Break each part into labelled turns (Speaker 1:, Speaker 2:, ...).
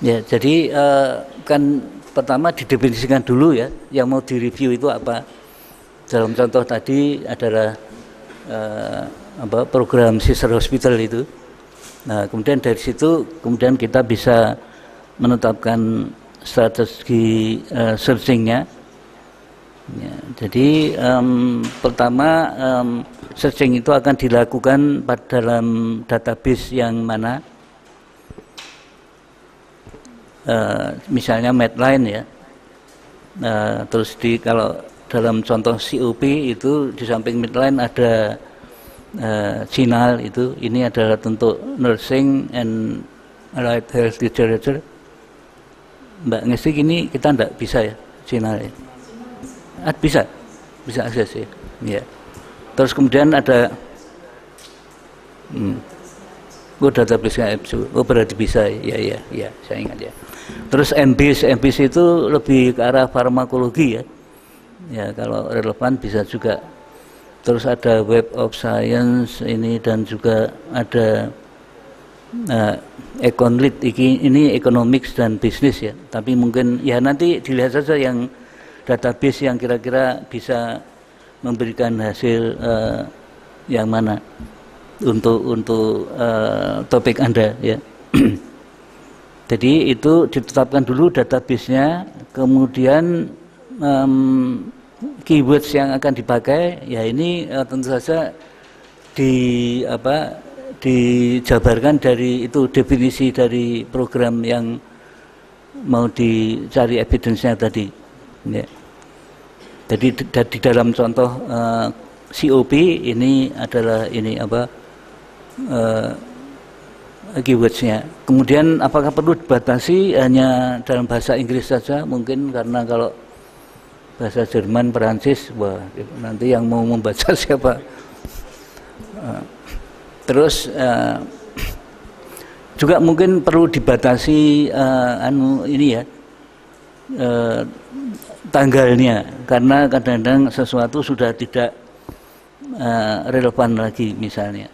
Speaker 1: Ya, jadi kan pertama didefinisikan dulu ya, yang mau direview itu apa. Dalam contoh tadi adalah program sister hospital itu. Nah, kemudian dari situ kemudian kita bisa menetapkan strategi searchingnya. Ya, jadi pertama searching itu akan dilakukan dalam database yang mana. Misalnya Medline ya, terus kalau dalam contoh COP itu di samping Medline ada CINAHL itu, ini adalah untuk Nursing and Allied Health Literature. Mbak Ngestik ini kita enggak bisa ya CINAHL ya? Bisa akses ya. Ya. Terus kemudian ada database EBSU. Berarti bisa ya, saya ingat ya. Terus MBIS itu lebih ke arah farmakologi ya. Ya, kalau relevan bisa juga. Terus ada Web of Science ini dan juga ada Econlit ini economics dan bisnis ya. Tapi mungkin ya nanti dilihat saja yang database yang kira-kira bisa memberikan hasil yang mana untuk topik Anda ya. Jadi itu ditetapkan dulu database-nya, kemudian keywords yang akan dipakai ya ini tentu saja dijabarkan dari itu definisi dari program yang mau dicari evidence-nya tadi ya. Jadi di dalam contoh COP ini adalah keywords-nya. Kemudian apakah perlu dibatasi hanya dalam bahasa Inggris saja? Mungkin karena kalau bahasa Jerman, Perancis, wah nanti yang mau membaca siapa? Terus juga mungkin perlu dibatasi tanggalnya, karena kadang-kadang sesuatu sudah tidak relevan lagi misalnya.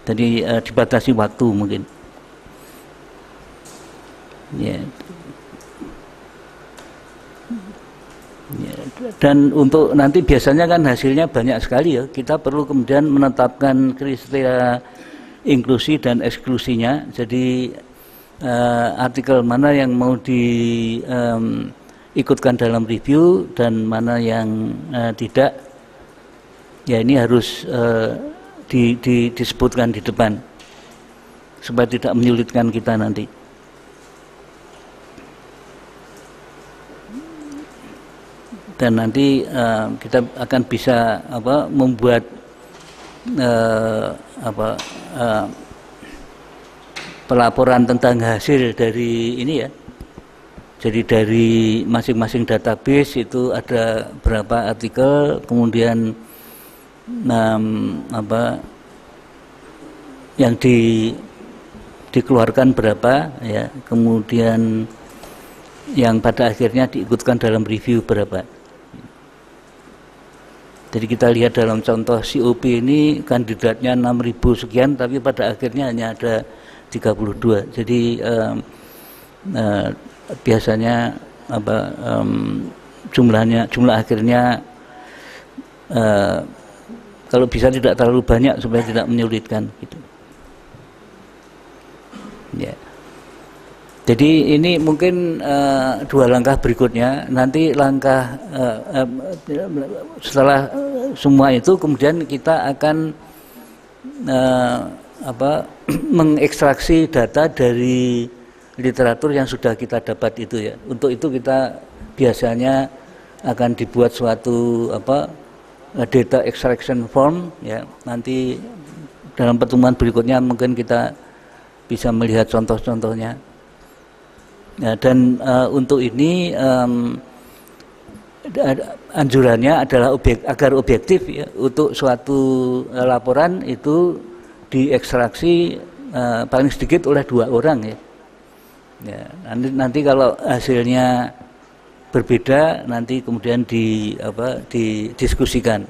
Speaker 1: Jadi dibatasi waktu mungkin. Ya. Ya. Dan untuk nanti biasanya kan hasilnya banyak sekali ya. Kita perlu kemudian menetapkan kriteria inklusi dan eksklusinya. Jadi artikel mana yang mau diikutkan dalam review dan mana yang tidak. Ya ini harus disebutkan di depan supaya tidak menyulitkan kita nanti. Dan nanti kita akan bisa membuat pelaporan tentang hasil dari ini ya. Jadi dari masing-masing database itu ada berapa artikel, kemudian yang dikeluarkan berapa ya, kemudian yang pada akhirnya diikutkan dalam review berapa. Jadi kita lihat dalam contoh COP ini kandidatnya 6.000 sekian, tapi pada akhirnya hanya ada 32. Jadi biasanya jumlah akhirnya kalau bisa tidak terlalu banyak supaya tidak menyulitkan gitu. Ya. Jadi ini mungkin dua langkah berikutnya. Nanti langkah setelah semua itu kemudian kita akan mengekstraksi data dari literatur yang sudah kita dapat itu ya. Untuk itu kita biasanya akan dibuat suatu data extraction form ya. Nanti dalam pertemuan berikutnya mungkin kita bisa melihat contoh-contohnya. Ya, dan untuk ini anjurannya adalah agar objektif ya, untuk suatu laporan itu diekstraksi paling sedikit oleh 2 orang ya. Ya, nanti kalau hasilnya berbeda nanti kemudian didiskusikan.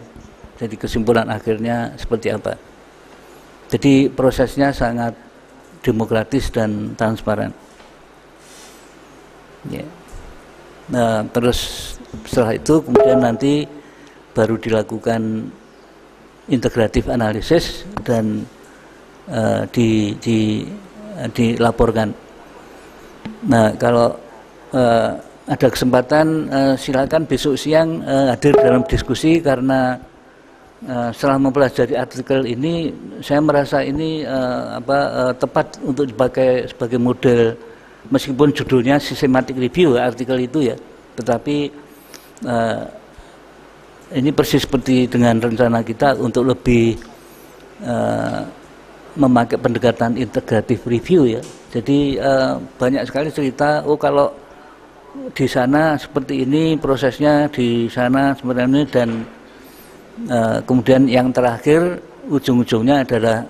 Speaker 1: Jadi kesimpulan akhirnya seperti apa. Jadi prosesnya sangat demokratis dan transparan. Ya. Nah, terus setelah itu kemudian nanti baru dilakukan integratif analisis dan dilaporkan. Nah, kalau ada kesempatan silakan besok siang hadir dalam diskusi, karena setelah mempelajari artikel ini saya merasa ini tepat untuk dipakai sebagai model, meskipun judulnya systematic review artikel itu ya, tetapi ini persis seperti dengan rencana kita untuk lebih memakai pendekatan integratif review ya. Jadi banyak sekali cerita, oh kalau di sana seperti ini prosesnya, di sana seperti ini, dan kemudian yang terakhir ujung-ujungnya adalah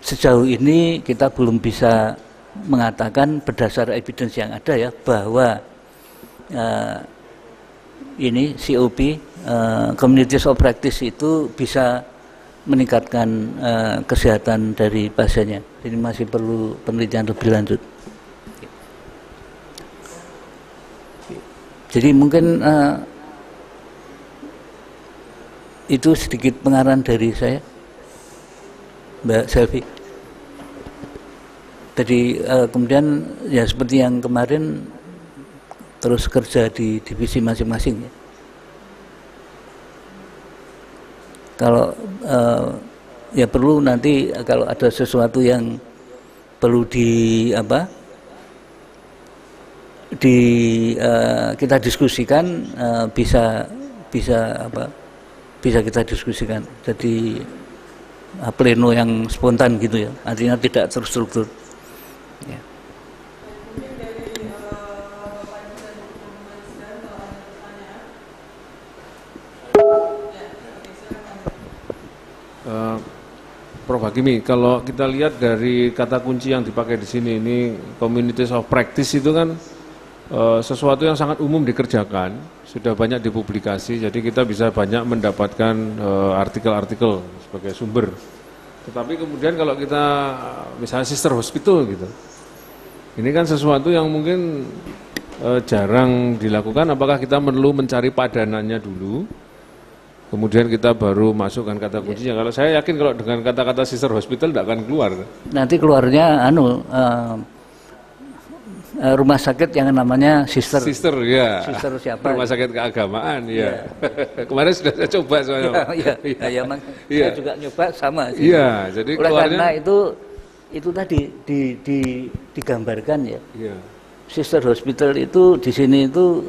Speaker 1: sejauh ini kita belum bisa mengatakan berdasar evidence yang ada ya bahwa ini COP communities of practice itu bisa meningkatkan kesehatan dari pasiennya. Jadi masih perlu penelitian lebih lanjut. Jadi mungkin itu sedikit pengarahan dari saya, Mbak Selvi. Jadi kemudian ya seperti yang kemarin terus kerja di divisi masing-masing ya. Kalau ya perlu nanti kalau ada sesuatu yang perlu kita diskusikan, bisa kita diskusikan. Jadi pleno yang spontan gitu ya, artinya tidak terstruktur. Ya.
Speaker 2: Prof. Hakimi, kalau kita lihat dari kata kunci yang dipakai di sini, ini communities of practice itu kan sesuatu yang sangat umum dikerjakan, sudah banyak dipublikasi, jadi kita bisa banyak mendapatkan artikel-artikel sebagai sumber. Tetapi kemudian kalau kita misalnya sister hospital gitu, ini kan sesuatu yang mungkin jarang dilakukan. Apakah kita perlu mencari padanannya dulu, kemudian kita baru masukkan kata kuncinya? Kalau saya yakin kalau dengan kata-kata sister hospital tidak akan keluar. Nanti keluarnya
Speaker 1: rumah sakit yang namanya sister.
Speaker 2: Sister ya.
Speaker 1: Sister siapa?
Speaker 2: Rumah sakit keagamaan ya. Kemarin sudah saya coba soalnya.
Speaker 1: Iya, saya juga nyoba sama sih.
Speaker 2: Iya, jadi keluarnya,
Speaker 1: karena itu tadi digambarkan ya.
Speaker 2: Iya.
Speaker 1: Sister hospital itu di sini itu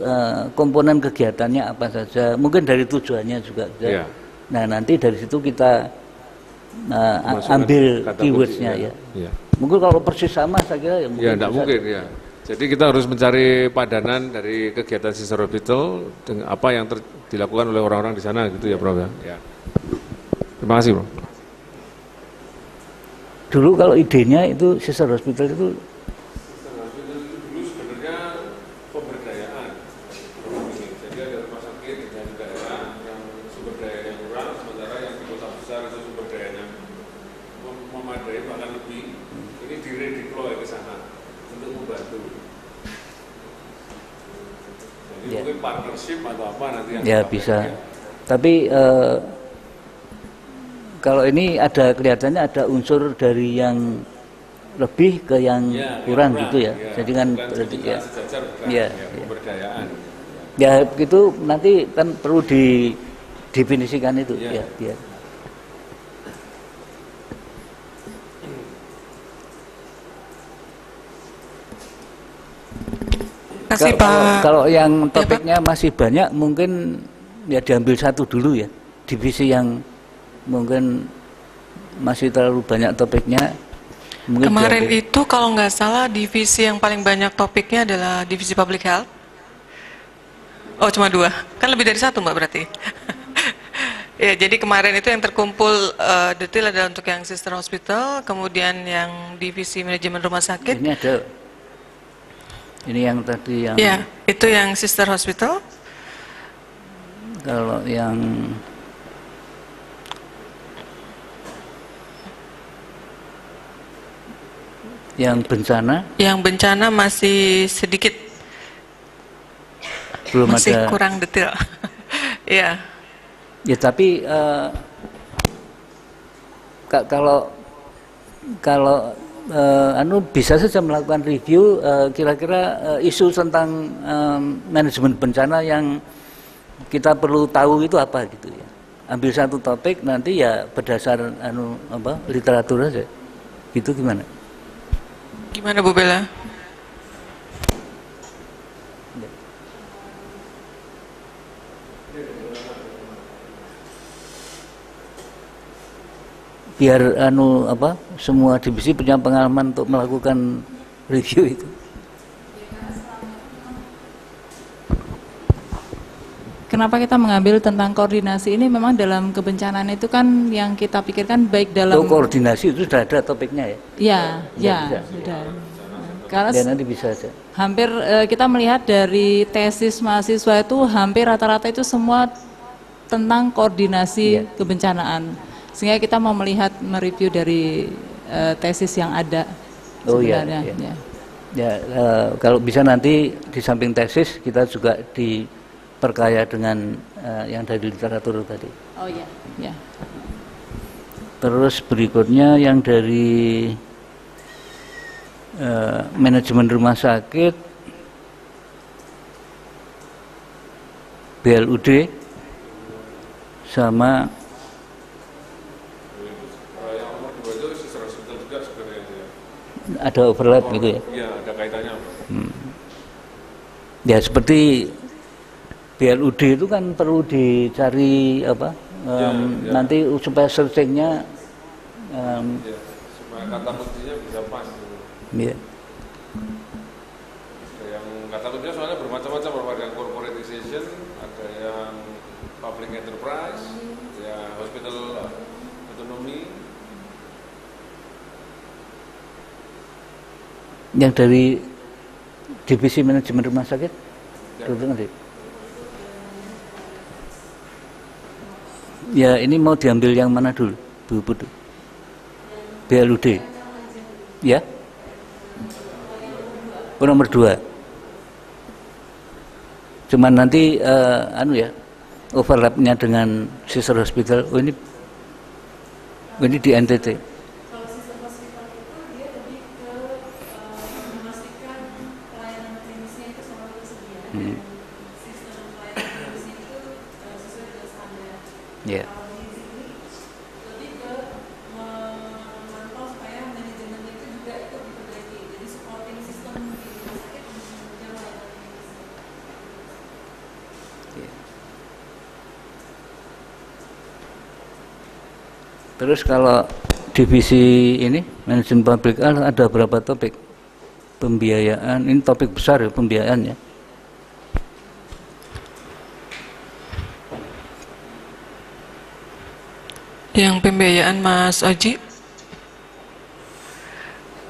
Speaker 1: komponen kegiatannya apa saja, mungkin dari tujuannya juga.
Speaker 2: Iya.
Speaker 1: Nah, nanti dari situ kita ambil keywordsnya ya.
Speaker 2: Iya.
Speaker 1: Mungkin kalau persis sama saya kira ya mungkin.
Speaker 2: Ya, tidak mungkin ya. Jadi kita harus mencari padanan dari kegiatan sister hospital dengan apa yang dilakukan oleh orang-orang di sana gitu ya, Prof. Ya. Terima kasih, Prof.
Speaker 1: Dulu kalau idenya itu sister hospital itu
Speaker 2: dulu sebenarnya pemberdayaan. Jadi ada rumah sakit di daerah yang sumber dayanya kurang, sementara yang di kota besar itu sumber dayanya memadai bahkan lebih. Ini diredeploy ke sana untuk membantu. Jadi mungkin partnership atau apa nanti yang
Speaker 1: ya bisa. Tapi kalau ini ada kelihatannya ada unsur dari yang lebih ke yang kurang gitu ya. Jadi kan berarti ya. Ya,
Speaker 2: pemberdayaan.
Speaker 1: Ya itu nanti kan perlu didefinisikan itu ya.
Speaker 3: Kasih, Pak.
Speaker 1: Kalau yang topiknya masih banyak, mungkin ya diambil satu dulu ya. Divisi yang mungkin masih terlalu banyak topiknya.
Speaker 3: Kemarin itu kalau nggak salah divisi yang paling banyak topiknya adalah divisi public health. Oh, cuma 2. Kan lebih dari 1, Mbak, berarti. Ya, jadi kemarin itu yang terkumpul detail adalah untuk yang sister hospital, kemudian yang divisi manajemen rumah sakit.
Speaker 1: Ini ada. Ini yang tadi yang.
Speaker 3: Ya, itu yang sister hospital.
Speaker 1: Kalau yang bencana?
Speaker 3: Yang bencana masih sedikit.
Speaker 1: belum
Speaker 3: masih
Speaker 1: ada.
Speaker 3: kurang detail. Ya.
Speaker 1: Ya tapi kalau bisa saja melakukan review kira-kira isu tentang manajemen bencana yang kita perlu tahu itu apa gitu ya. Ambil satu topik nanti ya berdasar literatur aja. Gitu gimana?
Speaker 3: Gimana Bu Bella?
Speaker 1: Biar semua divisi punya pengalaman untuk melakukan review itu.
Speaker 4: Kenapa kita mengambil tentang koordinasi ini? Memang dalam kebencanaan itu kan yang kita pikirkan baik dalam
Speaker 1: koordinasi itu sudah ada topiknya ya?
Speaker 4: Ya, sudah. Karena
Speaker 1: ya, nanti bisa aja.
Speaker 4: Hampir kita melihat dari tesis mahasiswa itu hampir rata-rata itu semua tentang koordinasi kebencanaan. Sehingga kita mau mereview dari tesis yang ada sebenarnya.
Speaker 1: Kalau bisa nanti di samping tesis kita juga diperkaya dengan yang dari literatur tadi.
Speaker 4: Oh iya, ya.
Speaker 1: Terus berikutnya yang dari manajemen rumah sakit, BLUD, sama ada overlap gitu ya?
Speaker 2: Iya, ada kaitannya.
Speaker 1: Ya seperti BLUD itu kan perlu dicari nanti supaya searchingnya
Speaker 2: supaya kata kuncinya bisa pas.
Speaker 1: Ya.
Speaker 2: Yang kata kuncinya soalnya bermacam-macam, ada yang corporatization, ada yang public enterprise, ya hospital autonomy.
Speaker 1: Yang dari divisi manajemen rumah sakit, ya ini mau diambil yang mana dulu, Bu Putu? BLUD, ya? Nomor 2. Cuman nanti overlapnya dengan sister hospital. Ini di NTT. Ya. Terus kalau divisi ini manajemen public ada berapa topik? Pembiayaan, ini topik besar ya, pembiayaan ya.
Speaker 3: Yang pembiayaan Mas Oji.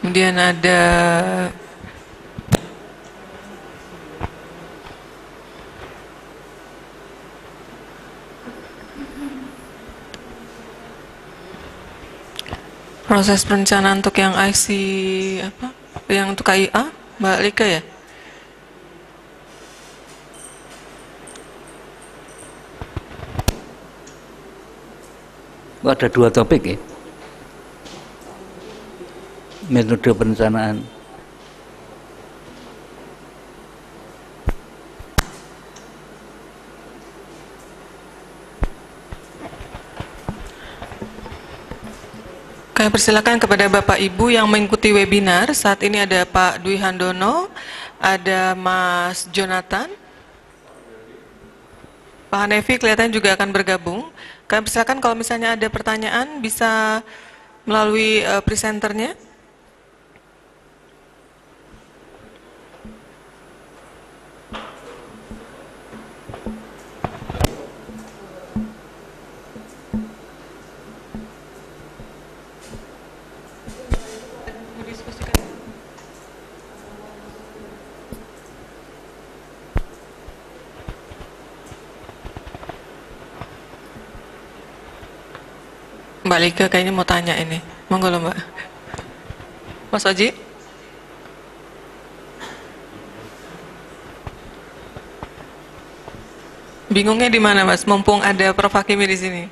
Speaker 3: Kemudian ada proses perencanaan untuk yang IC apa? Yang untuk KIA, Mbak Lika ya?
Speaker 1: Ada 2 topik ya, metode perencanaan.
Speaker 3: Kami persilakan kepada Bapak Ibu yang mengikuti webinar. Saat ini ada Pak Dwi Handono, ada Mas Jonathan, Pak Hanefi kelihatan juga akan bergabung. Kami persilakan kalau misalnya ada pertanyaan bisa melalui presenternya. Mbak Lika kayaknya mau tanya ini. Monggo loh Mbak. Mas Oji. Bingungnya di mana, Mas? Mumpung ada Prof. Hakimi di sini.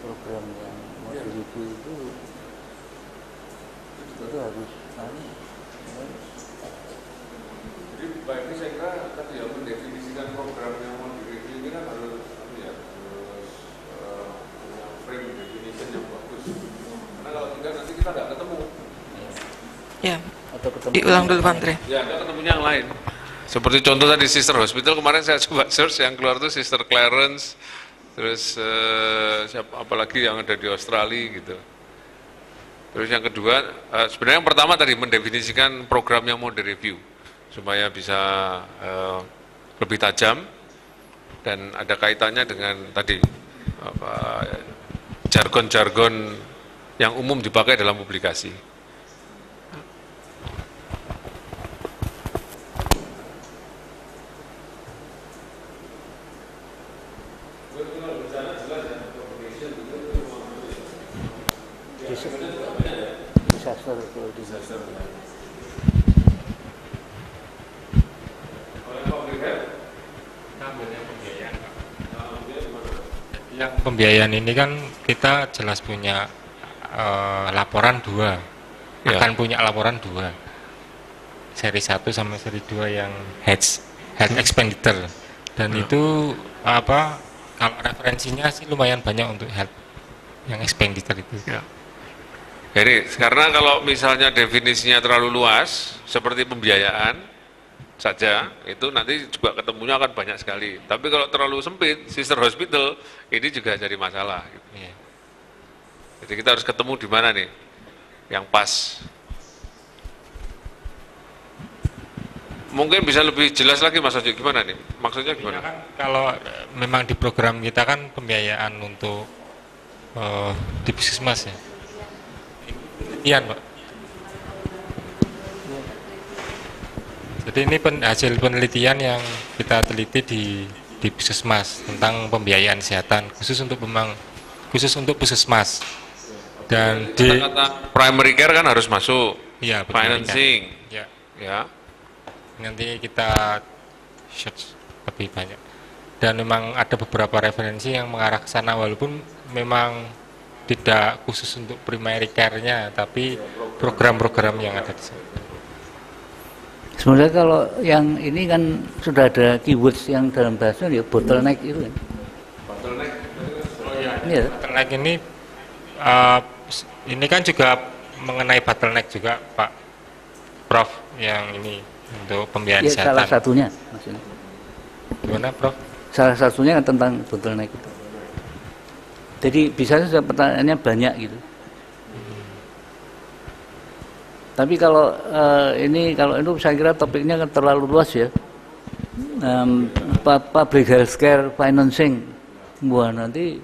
Speaker 1: Program yang mau direview itu harus
Speaker 2: Jadi Pak Edi saya kira tadi ya mendefinisikan program yang mau direview ini kan harus punya frame definition yang bagus. Karena kalau tidak nanti kita nggak ketemu.
Speaker 3: Ya,
Speaker 1: atau ketemu
Speaker 3: diulang dulu Pak Menteri.
Speaker 2: Ya, kita ketemunya yang lain. Seperti contoh tadi Sister Hospital kemarin saya coba search yang keluar itu Sister Clarence, terus siapa apalagi yang ada di Australia gitu. Terus yang kedua, sebenarnya yang pertama tadi mendefinisikan program yang mau direview supaya bisa lebih tajam dan ada kaitannya dengan tadi jargon-jargon yang umum dipakai dalam publikasi.
Speaker 1: disaster.
Speaker 5: Yang pembiayaan ini kan kita jelas punya laporan 2,
Speaker 2: Ya.
Speaker 5: akan punya laporan 2, seri 1 sama seri 2 yang head expenditure, dan itu apa, kalau referensinya sih lumayan banyak untuk head yang expenditure itu.
Speaker 2: Ya. Jadi karena kalau misalnya definisinya terlalu luas seperti pembiayaan saja, itu nanti juga ketemunya akan banyak sekali. Tapi kalau terlalu sempit, sister hospital ini juga jadi masalah.
Speaker 5: Iya.
Speaker 2: Jadi kita harus ketemu di mana nih yang pas. Mungkin bisa lebih jelas lagi Mas Ojo, gimana nih? Maksudnya gimana?
Speaker 5: Ya kan, kalau memang di program kita kan pembiayaan untuk di puskesmas ya. Iya, Pak. Jadi ini hasil penelitian yang kita teliti di puskesmas tentang pembiayaan kesehatan khusus untuk puskesmas. Dan di
Speaker 2: kata primary care kan harus masuk,
Speaker 5: ya,
Speaker 2: financing,
Speaker 5: ya,
Speaker 2: ya.
Speaker 5: nanti kita search lebih banyak. Dan memang ada beberapa referensi yang mengarah ke sana walaupun memang tidak khusus untuk primary care-nya, tapi program-program yang ada di sana.
Speaker 1: Sebenarnya kalau yang ini kan sudah ada keywords yang dalam bahasa ya bottleneck itu kan.
Speaker 2: Bottleneck.
Speaker 5: Oh ya,
Speaker 1: Iya.
Speaker 5: bottleneck ini kan juga mengenai bottleneck juga Pak Prof, yang ini untuk pembiayaan
Speaker 1: Ya,
Speaker 5: kesehatan.
Speaker 1: salah satunya maksudnya.
Speaker 5: Gimana Prof?
Speaker 1: Salah satunya kan tentang bottleneck itu. Jadi bisa saja pertanyaannya banyak gitu. Tapi kalau kalau itu saya kira topiknya kan terlalu luas ya. Public healthcare financing, wah nanti